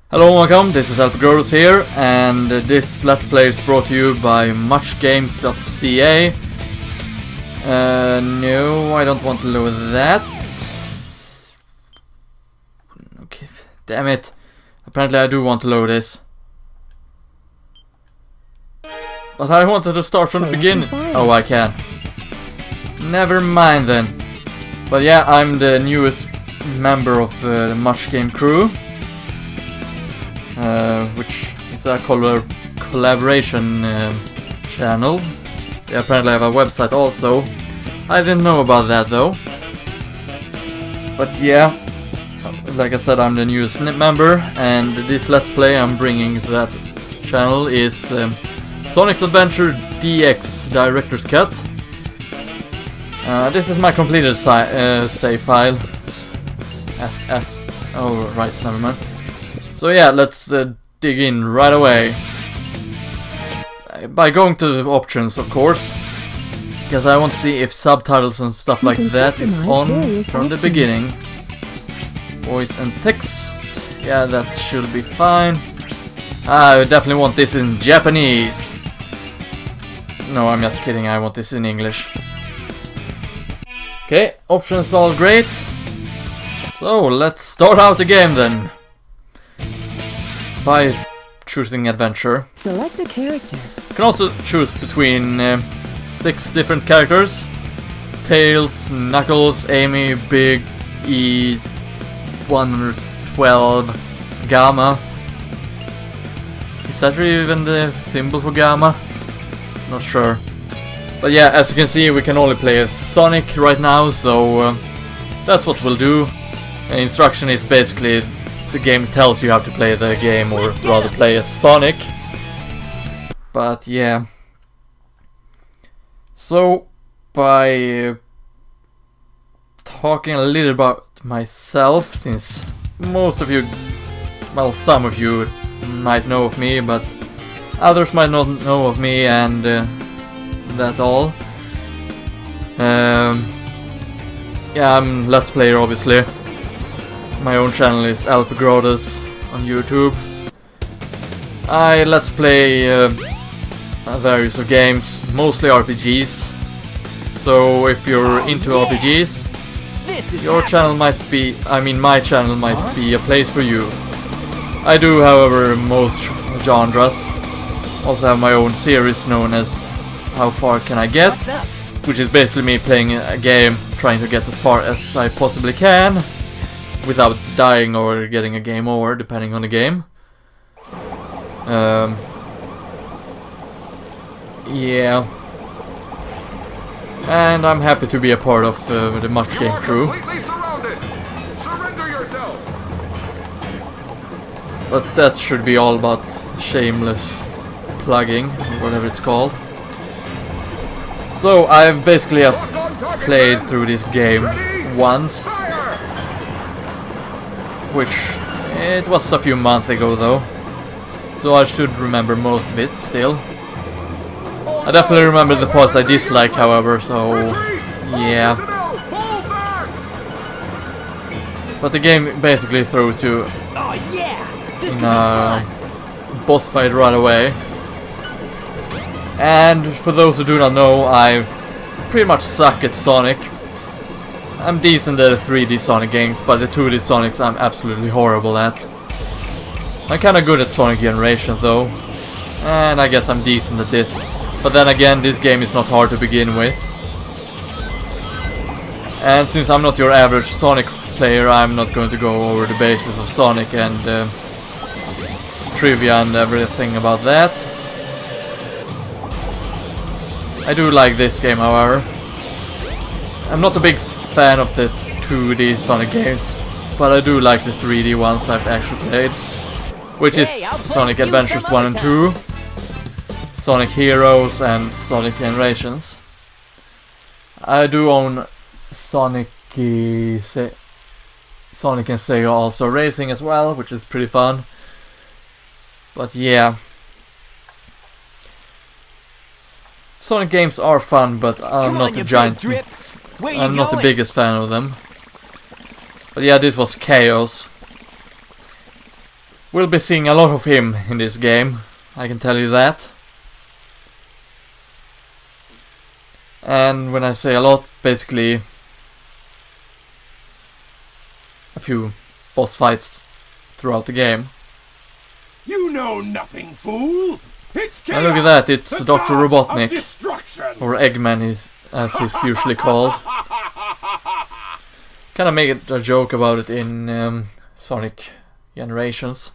Hello and welcome, this is LPGrodus here, and this Let's Play is brought to you by muchgames.ca. No, I don't want to load that. Okay, damn it. Apparently I do want to load this. But I wanted to start from the beginning. Oh, I can. Never mind then. But yeah, I'm the newest member of the Much Game crew. Which is a collaboration channel. They apparently have a website also. I didn't know about that though. But yeah, like I said, I'm the newest member, and this Let's Play I'm bringing to that channel is Sonic's Adventure DX Director's Cut. This is my completed save file. Oh right, never mind. So yeah, let's dig in right away. By going to the options, of course, because I want to see if subtitles and stuff like that is on from the beginning. Voice and text, yeah, that should be fine. I definitely want this in Japanese. No, I'm just kidding, I want this in English. Okay, options all great. So let's start out the game then. By choosing adventure. Select a character. You can also choose between 6 different characters. Tails, Knuckles, Amy, Big, E, 112, Gamma. Is that even the symbol for Gamma? Not sure. But yeah, as you can see, we can only play as Sonic right now, so that's what we'll do. The instruction is basically the game tells you how to play the game, or rather play as Sonic. But yeah. So, by talking a little about myself, since most of you, well, some of you might know of me, but others might not know of me, and that all. Yeah, I'm Let's Player, obviously. My own channel is LPGrodus on YouTube. I Let's Play various games, mostly RPGs. So if you're into RPGs, your channel might be, my channel might be a place for you. I do, however, most genres. Also have my own series known as How Far Can I Get, which is basically me playing a game, trying to get as far as I possibly can, without dying or getting a game over, depending on the game. Yeah. And I'm happy to be a part of the Much Game crew. But that should be all about shameless plugging, whatever it's called. So I've basically just played through this game once. Which, it was a few months ago though, so I should remember most of it still. I definitely remember the parts I dislike, however, so yeah. But the game basically throws you in a boss fight right away. And for those who do not know, I pretty much suck at Sonic. I'm decent at the 3D Sonic games, but the 2D Sonics I'm absolutely horrible at. I'm kinda good at Sonic Generations though, and I guess I'm decent at this. But then again, this game is not hard to begin with. And since I'm not your average Sonic player, I'm not going to go over the basis of Sonic and trivia and everything about that. I do like this game, however. I'm not a big fan of the 2D Sonic games, but I do like the 3D ones I've actually played, which is Sonic Adventures 1 and 2, Sonic Heroes and Sonic Generations. I do own Sonic and Sega also Racing as well, which is pretty fun. But yeah, Sonic games are fun, but I'm not the biggest fan of them. But yeah, this was chaos. We'll be seeing a lot of him in this game, I can tell you that. And when I say a lot, basically a few boss fights throughout the game. You know nothing, fool! It's chaos, and look at that, it's Dr. Robotnik, or Eggman as he's usually called. Kinda made a joke about it in Sonic Generations.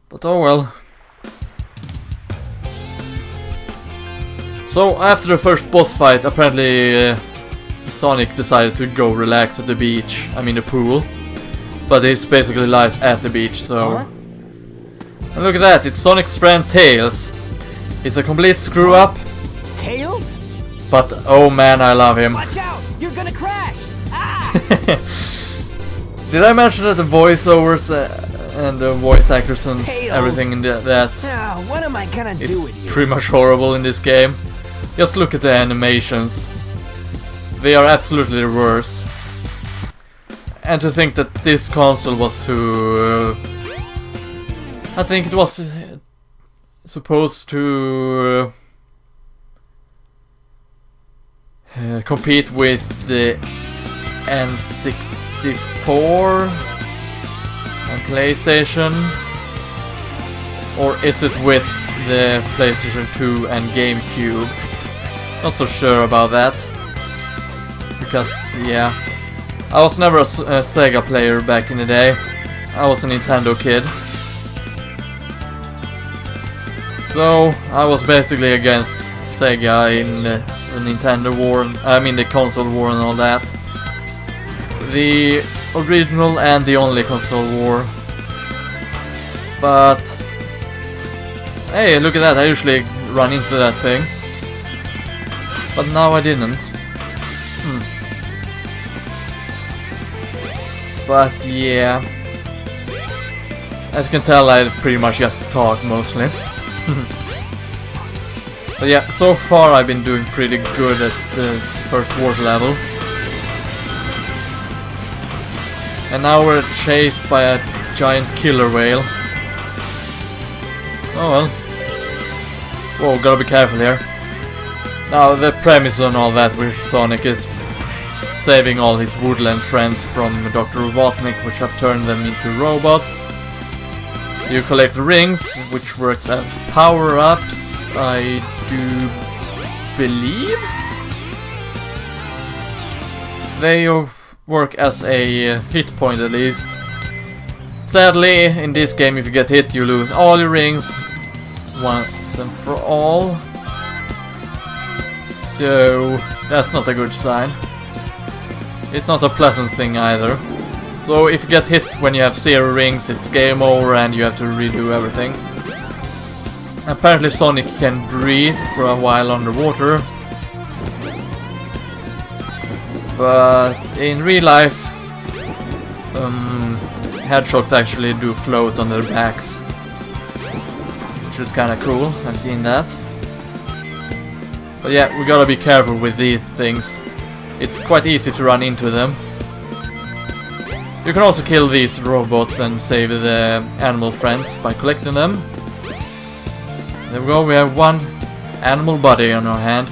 But oh well. So after the first boss fight, apparently Sonic decided to go relax at the beach, I mean the pool. But he basically lies at the beach, so... And look at that, it's Sonic's friend Tails. He's a complete screw up. Tails? But oh man, I love him. Watch out! You're gonna crash! Ah! Did I mention that the voiceovers and the voice actors and Tails. everything in that What am I gonna do is with you? pretty much horrible in this game? Just look at the animations. They are absolutely the worst. And to think that this console was to... I think it was supposed to compete with the N64 and PlayStation, or is it with the PlayStation 2 and GameCube? Not so sure about that, because yeah, I was never a Sega player back in the day. I was a Nintendo kid. So I was basically against Sega in the Nintendo war, I mean the console war and all that. The original and the only console war. But hey, look at that, I usually run into that thing. But now I didn't. But yeah, as you can tell, I pretty much just talk mostly. But yeah, so far I've been doing pretty good at this first water level. And now we're chased by a giant killer whale. Oh well. Whoa, gotta be careful here. Now the premise on all that with Sonic is saving all his woodland friends from Dr. Robotnik, which have turned them into robots. You collect rings, which works as power-ups, I do believe. They work as a hit point at least. Sadly, in this game, if you get hit, you lose all your rings once and for all. So that's not a good sign. It's not a pleasant thing either. So if you get hit when you have 0 rings, it's game over and you have to redo everything. Apparently Sonic can breathe for a while underwater. But in real life, hedgehogs actually do float on their backs. Which is kinda cool, I've seen that. But yeah, we gotta be careful with these things. It's quite easy to run into them. You can also kill these robots and save the animal friends by collecting them. There we go, we have 1 animal body on our hand.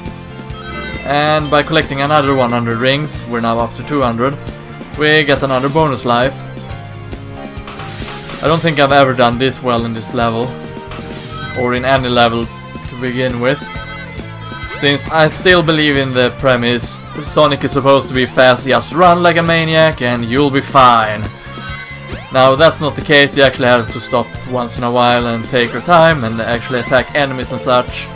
And by collecting another 100 rings, we're now up to 200, we get another bonus life. I don't think I've ever done this well in this level, or in any level to begin with. Since I still believe in the premise, Sonic is supposed to be fast, just run like a maniac and you'll be fine. Now that's not the case, you actually have to stop once in a while and take your time and actually attack enemies and such.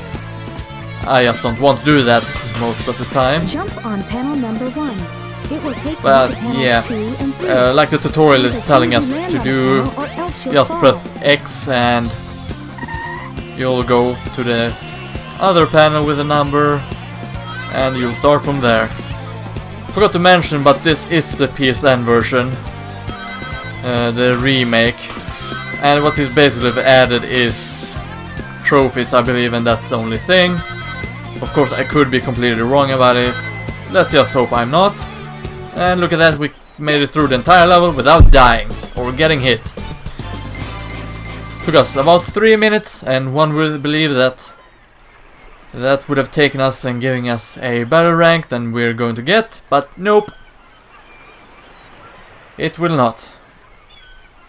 I just don't want to do that most of the time. Jump on panel number 1. It will take but you to panels yeah, 2 and 3. like the tutorial is telling us to do, Or else you'll just fall. press X and you'll go to this other panel with a number and you'll start from there. Forgot to mention, but this is the PSN version, the remake, and what is basically added is trophies, I believe, and that's the only thing. Of course I could be completely wrong about it, let's just hope I'm not. And look at that, we made it through the entire level without dying or getting hit. Took us about 3 minutes, and one would believe that that would have taken us and giving us a better rank than we're going to get, but nope. It will not.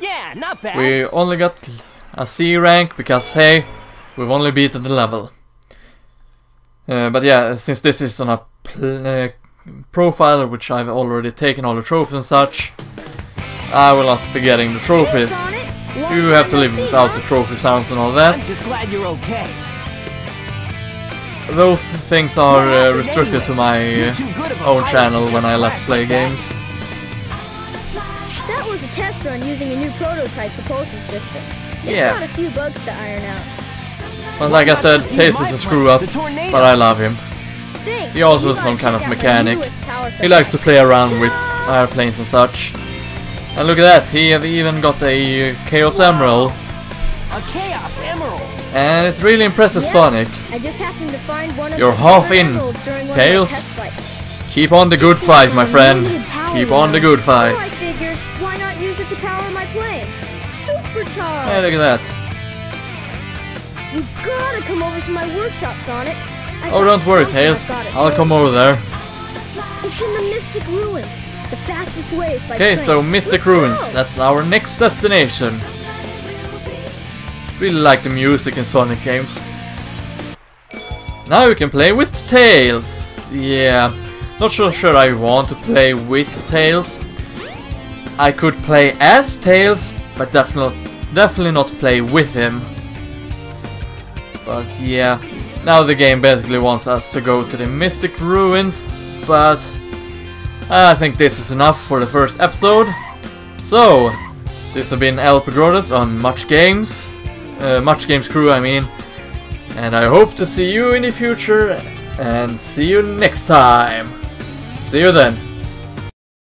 Yeah, not bad. We only got a C rank because, hey, we've only beaten the level. But yeah, since this is on a profile, which I've already taken all the trophies and such, I will not be getting the trophies. You have to live without the trophy sounds and all that. I'm just glad you're okay. Those things are restricted to my own channel when I let's play games. That was a test run using a new prototype propulsion system. It's Yeah. got a few bugs to iron out. But like I said, Tails is a screw up, but I love him. Thanks. He also You is gotta some kind of check out my mechanic. newest power He likes to supply. play around with airplanes and such. And look at that, he have even got a Chaos Emerald. A Chaos Emerald. And it really impresses Yeah, Sonic. I just happened to find one of You're the half silver in, emeralds during one of Tails. my test flights. Keep on the good fight, my friend. Unlimited power Keep on the now. good So I fight. figured, why not use it to power my plane? Supercharged! Hey, look at that. You gotta come over to my workshop, Sonic. I've Oh, got don't worry, something Tails. I've gotta I'll show come you. over there. It's in the Mystic Ruins. The fastest way is by Okay, train. so Mystic Let's Ruins. go. That's our next destination. Really like the music in Sonic games. Now you can play with Tails. Yeah, not so sure I want to play with Tails. I could play as Tails, but definitely not play with him. But yeah, now the game basically wants us to go to the Mystic Ruins, but I think this is enough for the first episode. So, this has been LPGrodus on Much Games crew, I mean. And I hope to see you in the future, and see you next time. See you then.